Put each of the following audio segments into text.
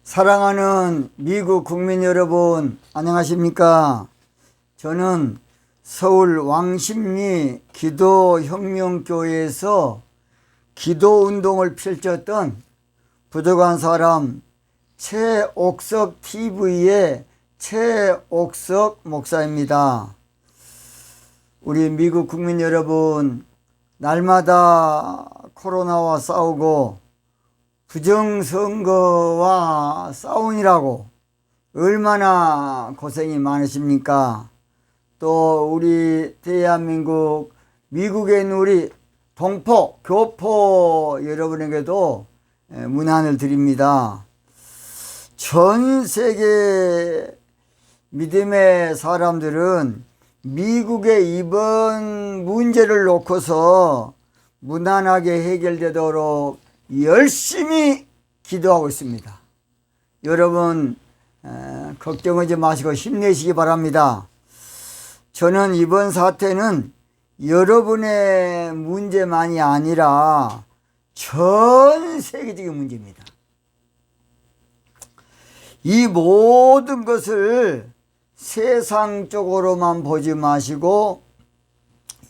사랑하는 미국 국민 여러분, 안녕하십니까? 저는 서울 왕십리 기도혁명교회에서 기도운동을 펼쳤던 부족한 사람 최옥석 TV의 최옥석 목사입니다. 우리 미국 국민 여러분, 날마다 코로나와 싸우고 부정선거와 싸우느라고 얼마나 고생이 많으십니까? 또 우리 대한민국, 미국에 있는 우리 동포, 교포 여러분에게도 문안을 드립니다. 전 세계 믿음의 사람들은 미국의 이번 문제를 놓고서 무난하게 해결되도록 열심히 기도하고 있습니다. 여러분 걱정하지 마시고 힘내시기 바랍니다. 저는 이번 사태는 여러분의 문제만이 아니라 전 세계적인 문제입니다. 이 모든 것을 세상적으로만 보지 마시고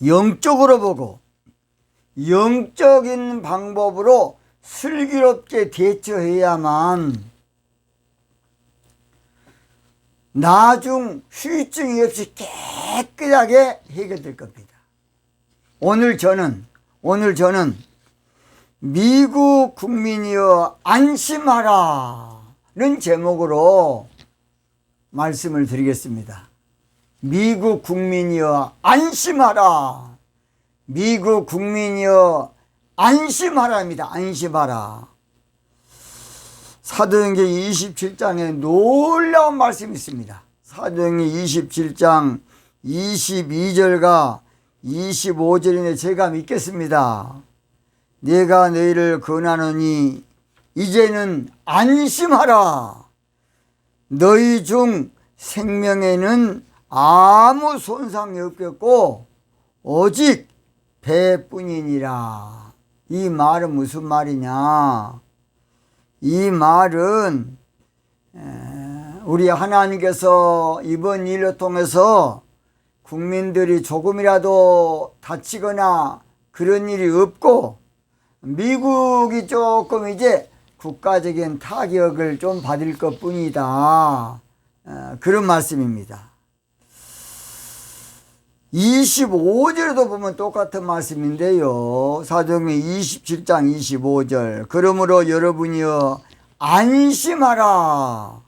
영적으로 보고 영적인 방법으로 슬기롭게 대처해야만 나중 후유증이 없이 깨끗하게 해결될 겁니다. 오늘 저는 미국 국민이여 안심하라는 제목으로 말씀을 드리겠습니다. 미국 국민이여 안심하라. 미국 국민이여 안심하라입니다. 안심하라. 사도행전 27장에 놀라운 말씀이 있습니다. 사도행전 27장 22절과 25절인데 제가 믿겠습니다. 내가 너희를 권하노니 이제는 안심하라. 너희 중 생명에는 아무 손상이 없겠고 오직 배뿐이니라. 이 말은 무슨 말이냐? 이 말은 우리 하나님께서 이번 일을 통해서 국민들이 조금이라도 다치거나 그런 일이 없고 미국이 조금 이제 국가적인 타격을 좀 받을 것 뿐이다. 그런 말씀입니다. 25절에도 보면 똑같은 말씀인데요. 사도행전 27장 25절. 그러므로 여러분이여 안심하라.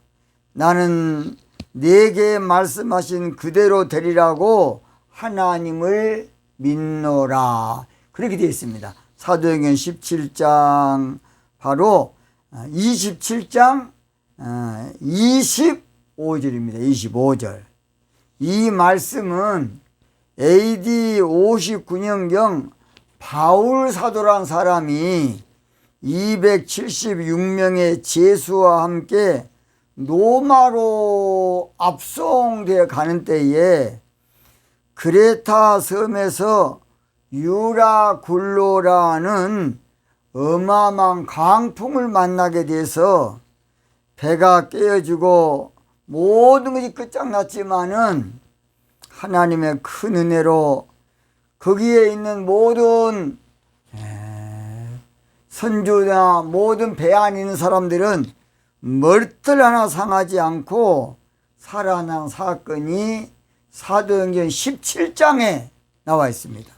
나는 내게 말씀하신 그대로 되리라고 하나님을 믿노라. 그렇게 되어 있습니다. 사도행전 17장 바로 27장 25절입니다. 25절. 이 말씀은 AD 59년경 바울 사도란 사람이 276명의 제수와 함께 로마로 압송되어 가는 때에 크레타 섬에서 유라굴로라는 어마어마한 강풍을 만나게 돼서 배가 깨어지고 모든 것이 끝장났지만은 하나님의 큰 은혜로 거기에 있는 모든 선주나 모든 배 안에 있는 사람들은 머리털 하나 상하지 않고 살아난 사건이 사도행전 17장에 나와 있습니다.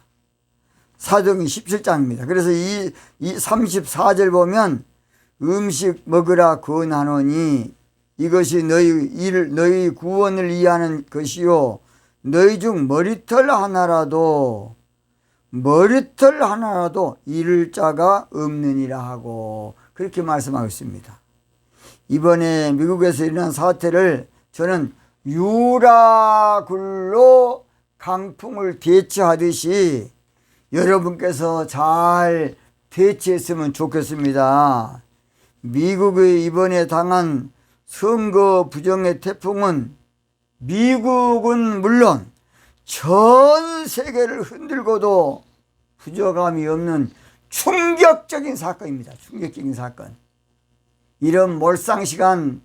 사도행전 17장입니다. 그래서 이 34절 보면 음식 먹으라 권하노니 이것이 너희 구원을 위하는 것이요 너희 중 머리털 하나라도 잃을 자가 없느니라 하고 그렇게 말씀하고 있습니다. 이번에 미국에서 일어난 사태를 저는 유라굴로 강풍을 대처하듯이 여러분께서 잘 대처했으면 좋겠습니다. 미국의 이번에 당한 선거 부정의 태풍은 미국은 물론 전 세계를 흔들고도 부족함이 없는 충격적인 사건입니다. 충격적인 사건. 이런 몰상식한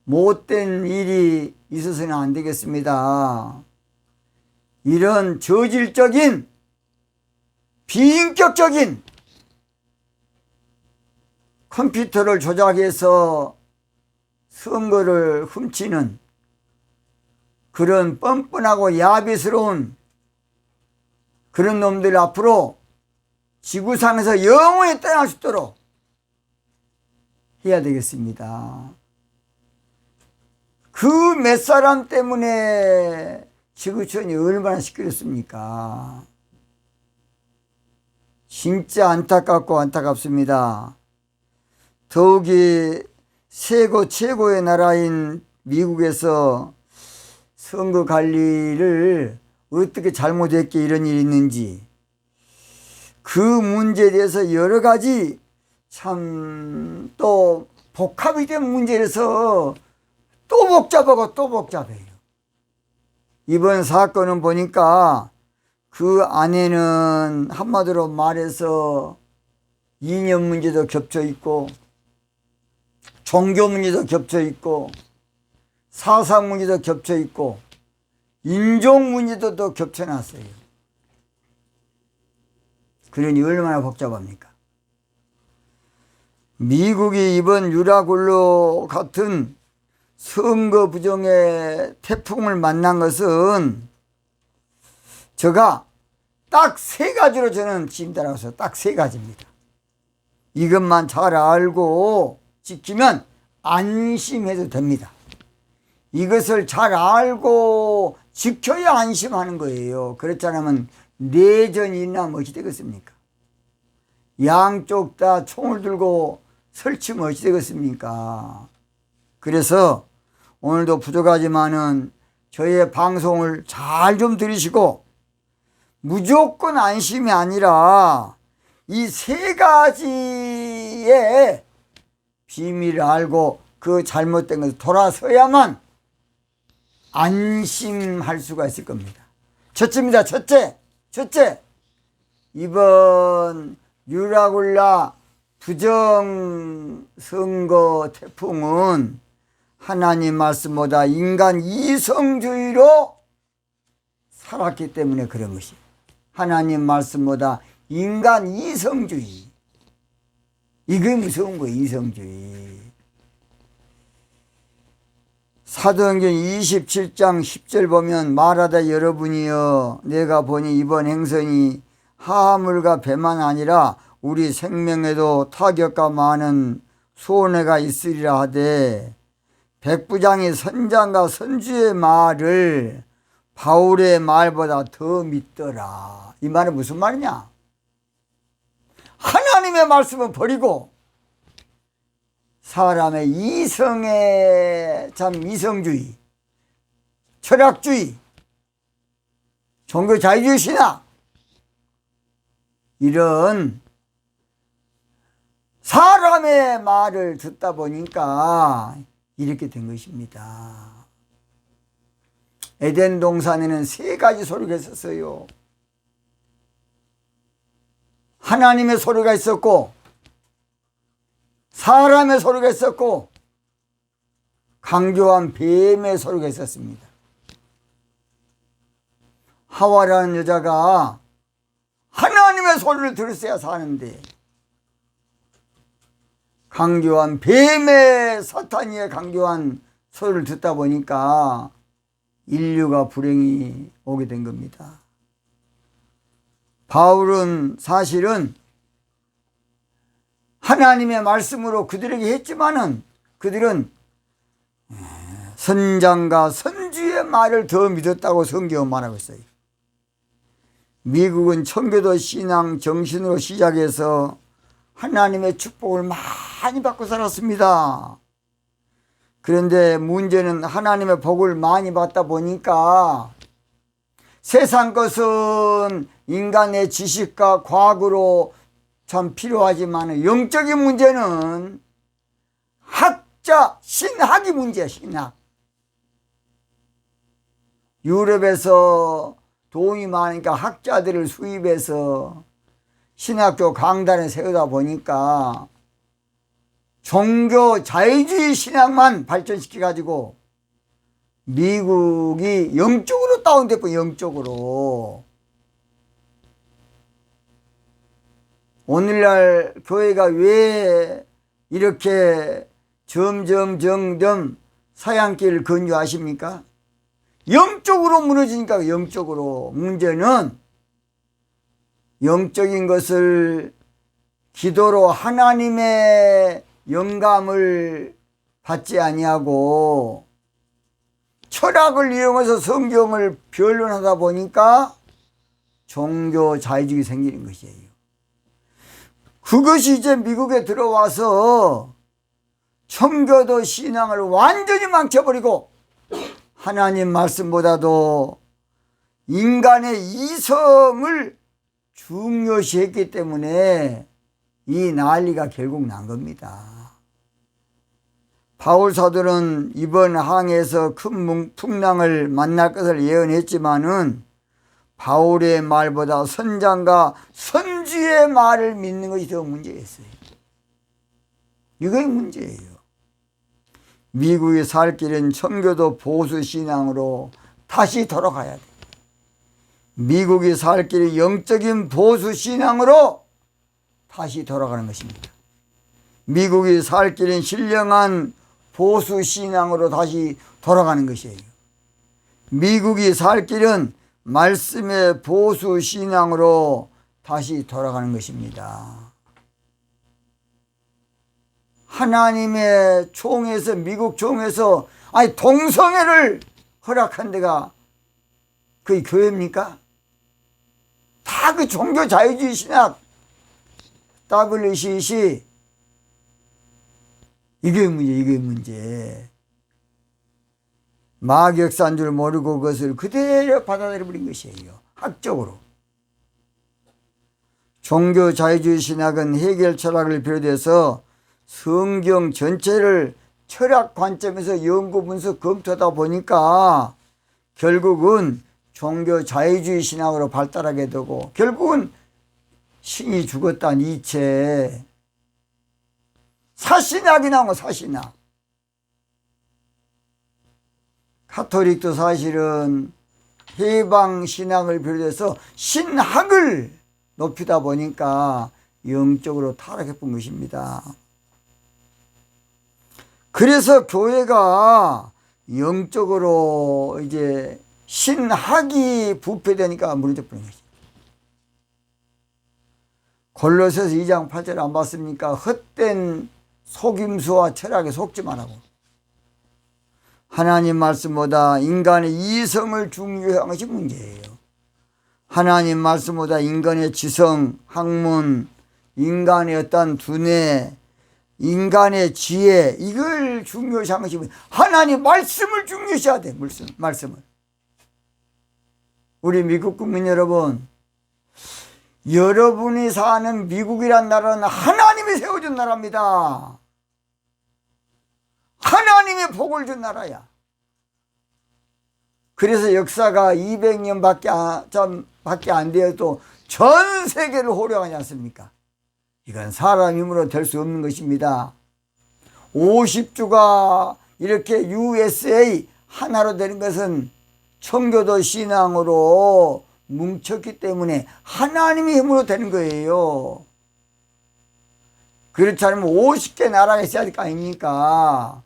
못된 일이 있어서는 안 되겠습니다. 이런 저질적인 비인격적인 컴퓨터를 조작해서 선거를 훔치는 그런 뻔뻔하고 야비스러운 그런 놈들 앞으로 지구상에서 영원히 떠날 수 있도록 해야 되겠습니다. 그 몇 사람 때문에 지구촌이 얼마나 시끄럽습니까? 진짜 안타깝고 안타깝습니다. 더욱이 세계 최고의 나라인 미국에서 선거 관리를 어떻게 잘못했기에 이런 일이 있는지 그 문제에 대해서 여러 가지 참 또 복합이 된 문제라서 또 복잡하고 또 복잡해요. 이번 사건은 보니까 그 안에는 한마디로 말해서 이념 문제도 겹쳐 있고 종교 문제도 겹쳐 있고 사상 문제도 겹쳐 있고 인종 문제도 또 겹쳐놨어요. 그러니 얼마나 복잡합니까? 미국이 이번 유라굴로 같은 선거 부정의 태풍을 만난 것은 제가 딱 세 가지로 저는 진단하고서 딱 세 가지입니다. 이것만 잘 알고 지키면 안심해도 됩니다. 이것을 잘 알고 지켜야 안심하는 거예요. 그렇지 않으면 내전이 있나 무엇이 되겠습니까? 양쪽 다 총을 들고 설치면 어찌 되겠습니까? 그래서 오늘도 부족하지만은 저의 방송을 잘 좀 들으시고 무조건 안심이 아니라 이 세 가지의 비밀을 알고 그 잘못된 것을 돌아서야만 안심할 수가 있을 겁니다. 첫째입니다. 첫째. 이번 유라굴라 부정선거 태풍은 하나님 말씀보다 인간 이성주의로 살았기 때문에 그런 것이. 하나님 말씀보다 인간 이성주의. 이게 무서운 거예요. 이성주의. 사도행전 27장 10절 보면 말하다 여러분이여 내가 보니 이번 행선이 하물과 배만 아니라 우리 생명에도 타격과 많은 손해가 있으리라 하되 백부장이 선장과 선주의 말을 바울의 말보다 더 믿더라. 이 말은 무슨 말이냐? 하나님의 말씀은 버리고 사람의 이성의 참 이성주의, 철학주의, 종교 자유주의 신학 이런 사람의 말을 듣다 보니까 이렇게 된 것입니다. 에덴 동산에는 세 가지 소리가 있었어요. 하나님의 소리가 있었고 사람의 소리가 있었고 강교한 뱀의 소리가 있었습니다. 하와라는 여자가 하나님의 소리를 들었어야 사는데 강교한 뱀의 사탄이의 강교한 소리를 듣다 보니까 인류가 불행이 오게 된 겁니다. 바울은 사실은 하나님의 말씀으로 그들에게 했지만은 그들은 선장과 선주의 말을 더 믿었다고 성경은 말하고 있어요. 미국은 청교도 신앙 정신으로 시작해서 하나님의 축복을 많이 받고 살았습니다. 그런데 문제는 하나님의 복을 많이 받다 보니까 세상 것은 인간의 지식과 과학으로 참 필요하지만 영적인 문제는 학자, 신학이 문제야. 신학. 유럽에서 돈이 많으니까 학자들을 수입해서 신학교 강단에 세우다 보니까 종교 자유주의 신앙만 발전시켜가지고 미국이 영적으로 다운됐고, 영적으로. 오늘날 교회가 왜 이렇게 점점 사양길을 건조하십니까? 영적으로 무너지니까. 영적으로. 문제는 영적인 것을 기도로 하나님의 영감을 받지 아니하고 철학을 이용해서 성경을 변론하다 보니까 종교 자유주의 생기는 것이에요. 그것이 이제 미국에 들어와서 청교도 신앙을 완전히 망쳐버리고 하나님 말씀보다도 인간의 이성을 중요시했기 때문에 이 난리가 결국 난 겁니다. 바울 사도는 이번 항해에서 큰 풍랑을 만날 것을 예언했지만은 바울의 말보다 선장과 선주의 말을 믿는 것이 더 문제였어요. 이게 문제예요. 미국이 살 길은 청교도 보수 신앙으로 다시 돌아가야 돼. 미국이 살 길은 영적인 보수 신앙으로 다시 돌아가는 것입니다. 미국이 살 길은 신령한 보수 신앙으로 다시 돌아가는 것이에요. 미국이 살 길은 말씀의 보수 신앙으로 다시 돌아가는 것입니다. 하나님의 총에서, 미국 총에서 동성애를 허락한 데가 그게 교회입니까? 다 그 종교 자유주의 신학 WCC. 이게 문제. 마격사인 줄 모르고 그것을 그대로 받아들여 버린 것이에요. 학적으로. 종교 자유주의 신학은 해결 철학을 비롯해서 성경 전체를 철학 관점에서 연구 분석 검토하다 보니까 결국은 종교 자유주의 신학으로 발달하게 되고 결국은 신이 죽었다 니체. 사신학이 나온 거. 사신학. 가톨릭도 사실은 해방신학을 비롯해서 신학을 높이다 보니까 영적으로 타락해 본 것입니다. 그래서 교회가 영적으로 이제 신학이 부패되니까 무너져 버린 것입니다. 골로새서 2장 8절 안 봤습니까? 헛된 속임수와 철학에 속지 말라고. 하나님 말씀보다 인간의 이성을 중요한 것이 문제예요. 하나님 말씀보다 인간의 지성, 학문, 인간의 어떤 두뇌, 인간의 지혜, 이걸 중요시한 것이 하나님 말씀을 중요시해야 돼. 말씀을. 우리 미국 국민 여러분, 여러분이 사는 미국이란 나라는 하나님이 세워준 나라입니다. 하나님의 복을 준 나라야. 그래서 역사가 200년밖에 안 되어도 전 세계를 호령하지 않습니까? 이건 사람 힘으로 될 수 없는 것입니다. 50주가 이렇게 USA 하나로 되는 것은 청교도 신앙으로 뭉쳤기 때문에 하나님의 힘으로 되는 거예요. 그렇지 않으면 50개 나라가 있어야 될 거 아닙니까?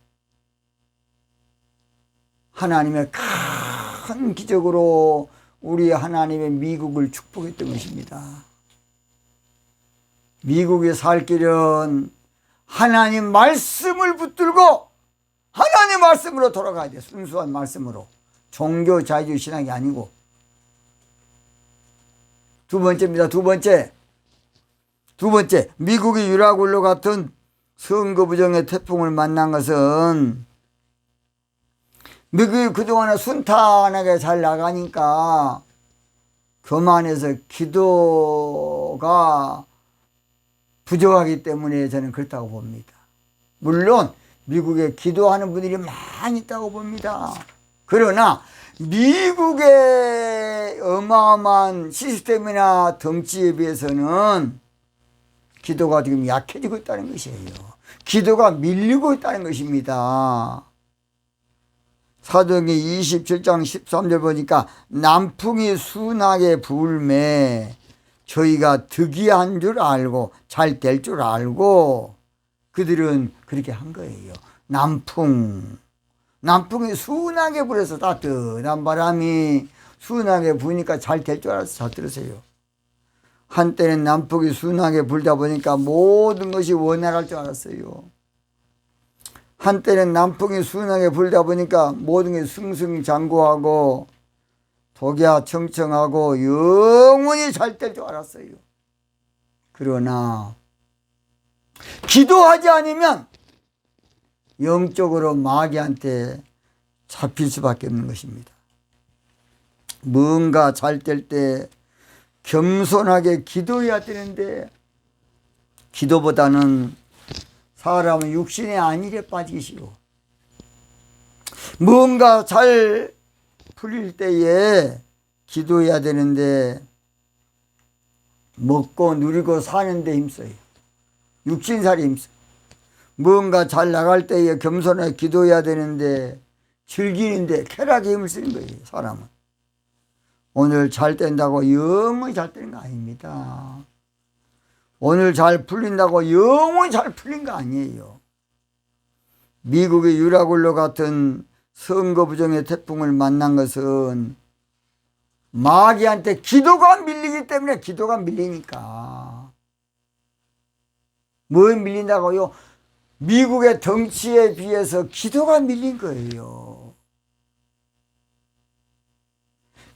하나님의 큰 기적으로 우리 하나님의 미국을 축복했던 것입니다. 미국에 살 길은 하나님 말씀을 붙들고 하나님 말씀으로 돌아가야 돼. 순수한 말씀으로. 종교 자유주의 신앙이 아니고. 두 번째입니다. 두 번째, 미국이 유라굴로 같은 선거 부정의 태풍을 만난 것은 미국이 그동안에 순탄하게 잘 나가니까 교만해서 기도가 부족하기 때문에 저는 그렇다고 봅니다. 물론 미국에 기도하는 분들이 많이 있다고 봅니다. 그러나 미국의 어마어마한 시스템이나 덩치에 비해서는 기도가 지금 약해지고 있다는 것이에요. 기도가 밀리고 있다는 것입니다. 사도행전 27장 13절 보니까 남풍이 순하게 불매 저희가 득이한 줄 알고 잘 될 줄 알고 그들은 그렇게 한 거예요. 남풍이 순하게 불어서 따뜻한 바람이 순하게 부니까 잘 될 줄 알아서 잘 들으세요. 한때는 남풍이 순하게 불다 보니까 모든 것이 원활할 줄 알았어요. 한때는 남풍이 순하게 불다 보니까 모든 게 승승장구하고 독야청청하고 영원히 잘 될 줄 알았어요. 그러나 기도하지 않으면 영적으로 마귀한테 잡힐 수밖에 없는 것입니다. 뭔가 잘 될 때 겸손하게 기도해야 되는데 기도보다는 사람은 육신의 안일에 빠지기 싫어. 뭔가 잘 풀릴 때에 기도해야 되는데 먹고 누리고 사는데 힘써요. 육신살이 힘써요. 뭔가 잘 나갈 때에 겸손하게 기도해야 되는데 즐기는데 쾌락에 힘을 쓰는 거예요. 사람은. 오늘 잘 된다고 영원히 잘 되는 거 아닙니다. 오늘 잘 풀린다고 영원히 잘 풀린 거 아니에요. 미국의 유라굴로 같은 선거 부정의 태풍을 만난 것은 마귀한테 기도가 밀리기 때문에 기도가 밀리니까. 뭐 밀린다고요? 미국의 덩치에 비해서 기도가 밀린 거예요.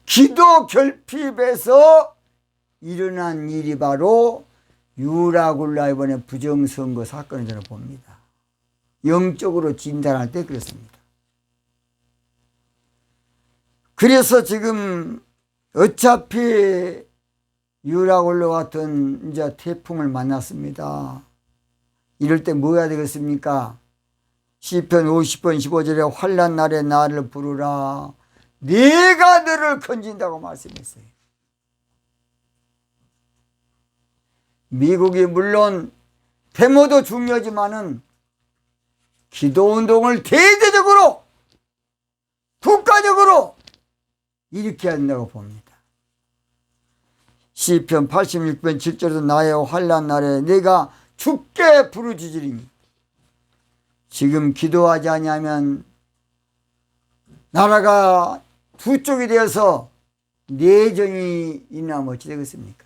기도 결핍에서 일어난 일이 바로 유라굴라 이번에 부정선거 사건을 저는 봅니다. 영적으로 진단할 때 그렇습니다. 그래서 지금 어차피 유라굴라 같은 이제 태풍을 만났습니다. 이럴 때 뭐 해야 되겠습니까? 시편 50편 15절에 환난 날에 나를 부르라. 내가 너를 건진다고 말씀했어요. 미국이 물론 데모도 중요하지만은 기도운동을 대대적으로 국가적으로 일으켜야 한다고 봅니다. 시편 86편 7절에도 나의 환난 날에 내가 죽게 부르짖으리니 지금 기도하지 않으면 나라가 두 쪽이 되어서 내전이 일어나면 어찌 되겠습니까?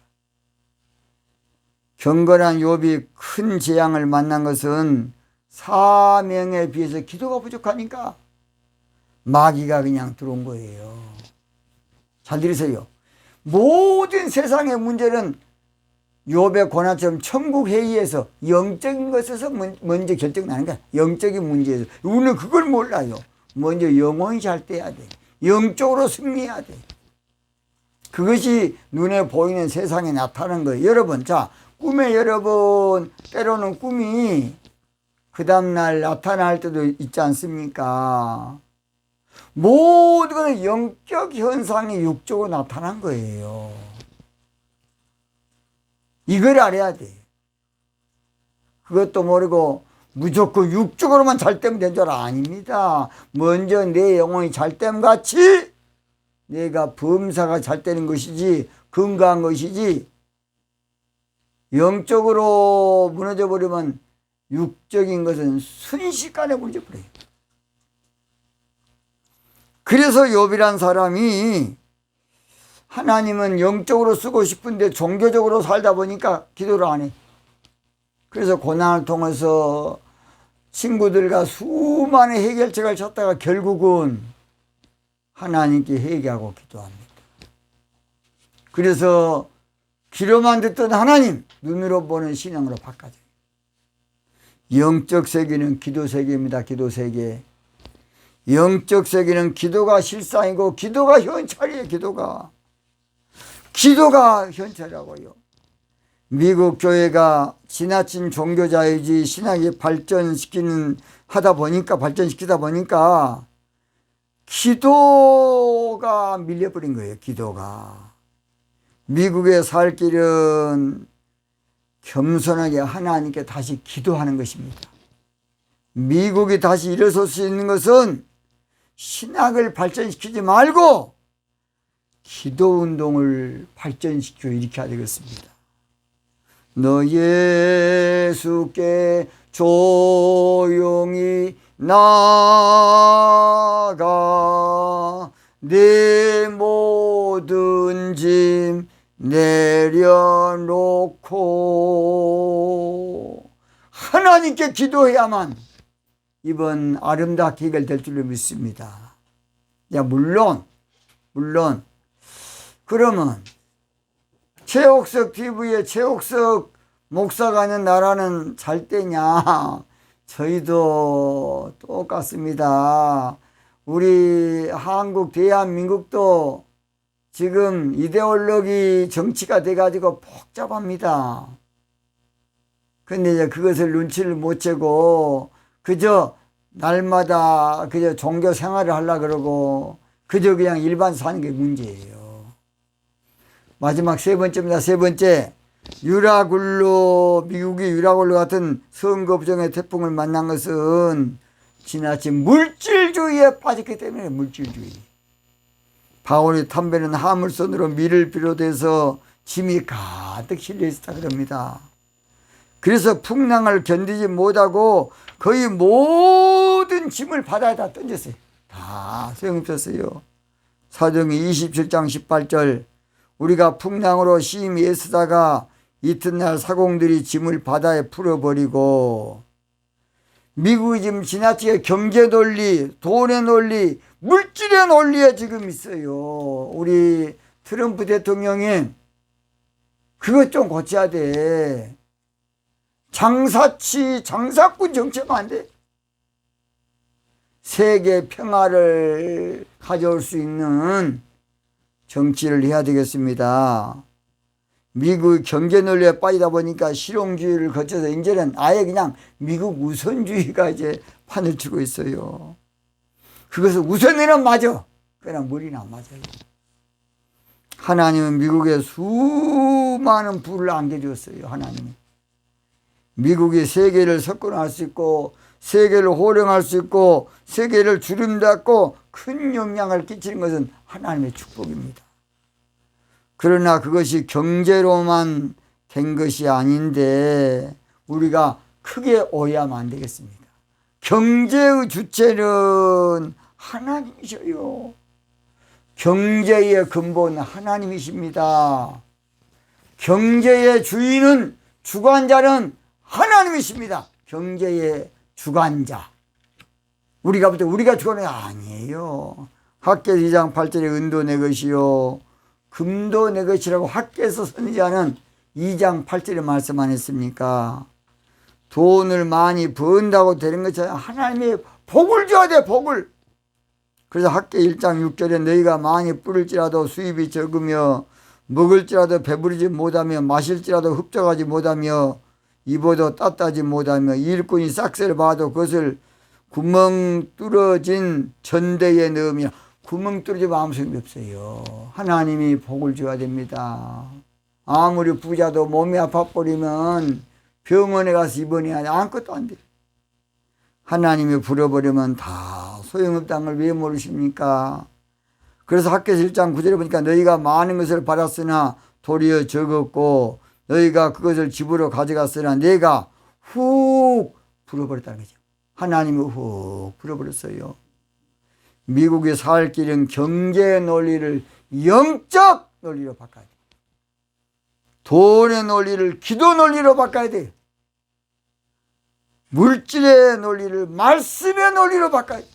경건한 욥이 큰 재앙을 만난 것은 사명에 비해서 기도가 부족하니까 마귀가 그냥 들어온 거예요. 잘 들으세요. 모든 세상의 문제는 욥의 고난처럼 천국 회의에서 영적인 것에서 먼저 결정나는 거야. 영적인 문제에서. 우리는 그걸 몰라요. 먼저 영혼이 잘 돼야 돼. 영적으로 승리해야 돼. 그것이 눈에 보이는 세상에 나타나는 거예요. 여러분, 자, 꿈에 여러분 때로는 꿈이 그 다음날 나타날 때도 있지 않습니까? 모든 것은 영적 현상이 육적으로 나타난 거예요. 이걸 알아야 돼. 그것도 모르고 무조건 육적으로만 잘 되면 된 줄 아닙니다. 먼저 내 영혼이 잘 됨 같이 내가 범사가 잘 되는 것이지 건강한 것이지 영적으로 무너져 버리면 육적인 것은 순식간에 무너져 버려요. 그래서 욥이란 사람이 하나님은 영적으로 쓰고 싶은데 종교적으로 살다 보니까 기도를 안 해. 그래서 고난을 통해서 친구들과 수많은 해결책을 찾다가 결국은 하나님께 회개하고 기도합니다. 그래서 귀로만 듣던 하나님, 눈으로 보는 신앙으로 바꿔줘요. 영적 세계는 기도 세계입니다. 기도 세계. 영적 세계는 기도가 실상이고 기도가 현찰이에요. 기도가 현찰이라고요. 미국 교회가 지나친 종교자이지 신학이 발전시키다 보니까 기도가 밀려버린 거예요. 기도가. 미국에 살 길은 겸손하게 하나님께 다시 기도하는 것입니다. 미국이 다시 일어설 수 있는 것은 신학을 발전시키지 말고 기도운동을 발전시키고 일으켜야 되겠습니다. 너 예수께 조용히 나가 내 모든 짐 내려놓고 하나님께 기도해야만 이번 아름답게 해결될 줄로 믿습니다. 야, 물론 그러면 최옥석 TV에 최옥석 목사가 있는 나라는 잘 때냐? 저희도 똑같습니다. 우리 한국 대한민국도 지금 이데올로기 정치가 돼가지고 복잡합니다. 근데 이제 그것을 눈치를 못 채고 그저 날마다 그저 종교 생활을 하려고 그러고 그저 그냥 일반 사는 게 문제예요. 마지막 세 번째입니다. 세 번째, 미국이 유라굴로 같은 선거부정의 태풍을 만난 것은 지나친 물질주의에 빠졌기 때문에 물질주의. 바울이 탐배는 화물선으로 밀을 비롯해서 짐이 가득 실려 있었다 그럽니다. 그래서 풍랑을 견디지 못하고 거의 모든 짐을 바다에 다 던졌어요. 다 소용없었어요. 사도행전 27장 18절, 우리가 풍랑으로 심히 애쓰다가 이튿날 사공들이 짐을 바다에 풀어버리고, 미국이 지금 지나치게 경제 논리, 돈의 논리, 물질의 논리에 지금 있어요. 우리 트럼프 대통령이 그것 좀 고쳐야 돼. 장사꾼 정치하면 안 돼. 세계 평화를 가져올 수 있는 정치를 해야 되겠습니다. 미국 경제 논리에 빠지다 보니까 실용주의를 거쳐서 이제는 아예 그냥 미국 우선주의가 이제 판을 치고 있어요. 그것을 우선이란 맞아. 그러나 머리는 안 맞아요. 하나님은 미국에 수많은 부를 안겨주었어요. 하나님이. 미국이 세계를 석권할 수 있고 세계를 호령할 수 있고 세계를 주름잡고 큰 영향을 끼치는 것은 하나님의 축복입니다. 그러나 그것이 경제로만 된 것이 아닌데 우리가 크게 오해하면 안 되겠습니다. 경제의 주체는 하나님이셔요. 경제의 근본은 하나님이십니다. 경제의 주인은 주관자는 하나님이십니다. 경제의 주관자. 우리가 볼 때 우리가 주관이 아니에요. 학개서 2장 8절에 은도 내 것이요 금도 내 것이라고 학개서 선지자는 2장 8절에 말씀 안 했습니까? 돈을 많이 번다고 되는 것처럼 하나님이 복을 줘야 돼. 복을. 그래서 학개 1장 6절에 너희가 많이 뿌릴지라도 수입이 적으며 먹을지라도 배부르지 못하며 마실지라도 흡족하지 못하며 입어도 따뜻하지 못하며 일꾼이 싹새를 봐도 그것을 구멍 뚫어진 전대에 넣으며 구멍 뚫어지면 아무 소용이 없어요. 하나님이 복을 줘야 됩니다. 아무리 부자도 몸이 아파버리면 병원에 가서 입원해야 돼. 아무것도 안 돼. 하나님이 불어버리면 다 소용없다는 걸 왜 모르십니까? 그래서 학개서 1장 9절에 보니까 너희가 많은 것을 받았으나 도리어 적었고 너희가 그것을 집으로 가져갔으나 내가 훅 불어버렸다는 거죠. 하나님이 훅 불어버렸어요. 미국이 살 길은 경제 논리를 영적 논리로 바꿔야 돼요. 돈의 논리를 기도 논리로 바꿔야 돼요. 물질의 논리를 말씀의 논리로 바꿔야 돼요.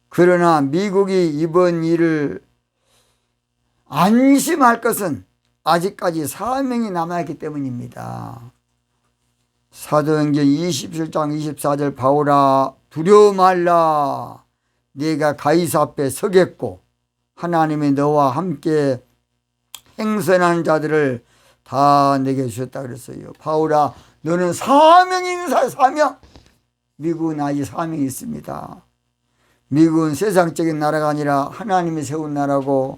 그러나 미국이 이번 일을 안심할 것은 아직까지 사명이 남아있기 때문입니다. 사도행전 27장 24절 바울아 두려워 말라 네가 가이사 앞에 서겠고 하나님이 너와 함께 행선하는 자들을 다 내게 주셨다 그랬어요. 바울아 너는 사명이 있는 사람. 사명. 미국은 아직 사명이 있습니다. 미국은 세상적인 나라가 아니라 하나님이 세운 나라고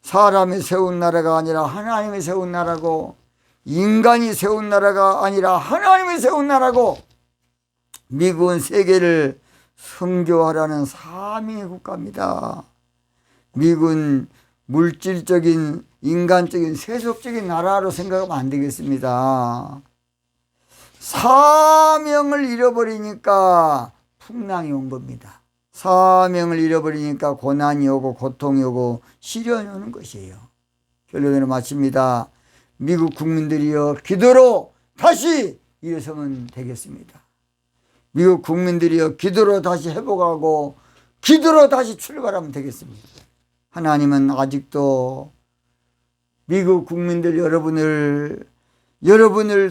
사람이 세운 나라가 아니라 하나님이 세운 나라고 인간이 세운 나라가 아니라 하나님이 세운 나라고, 미국은 세계를 선교하라는 사명의 국가입니다. 미국은 물질적인, 인간적인, 세속적인 나라로 생각하면 안 되겠습니다. 사명을 잃어버리니까 풍랑이 온 겁니다. 사명을 잃어버리니까 고난이 오고 고통이 오고 시련이 오는 것이에요. 결론으로 마칩니다. 미국 국민들이여 기도로 다시 일어서면 되겠습니다. 미국 국민들이여 기도로 다시 회복하고 기도로 다시 출발하면 되겠습니다. 하나님은 아직도 미국 국민들 여러분을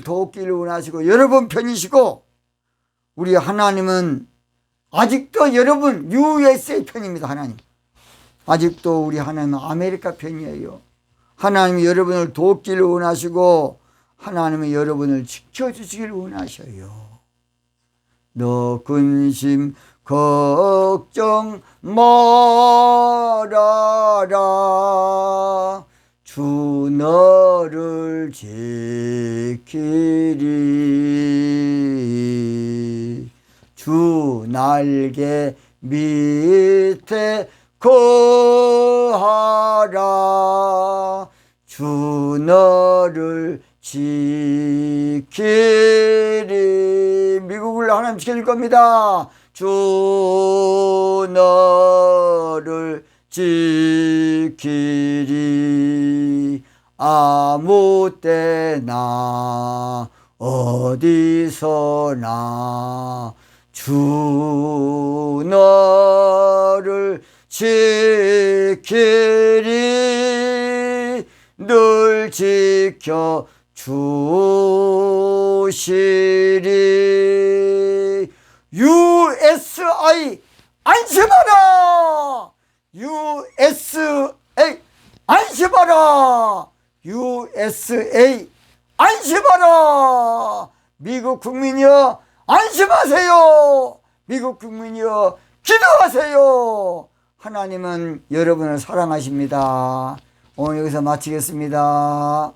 돕기를 원하시고 여러분 편이시고, 우리 하나님은 아직도 여러분 USA 편입니다. 하나님 아직도 우리 하나님은 아메리카 편이에요. 하나님이 여러분을 돕기를 원하시고 하나님은 여러분을 지켜주시기를 원하셔요. 너 근심 걱정 말아라. 주 너를 지키리. 주 날개 밑에 거하라. 주 너를 지키리. 미국을 하나님 지켜줄 겁니다. 주 너를 지키리. 아무 때나 어디서나 주 너를 지키리. 늘 지켜 주시리. USA 안심하라. USA 안심하라. USA 안심하라. 미국 국민이여 안심하세요. 미국 국민이여 기도하세요. 하나님은 여러분을 사랑하십니다. 오늘 여기서 마치겠습니다.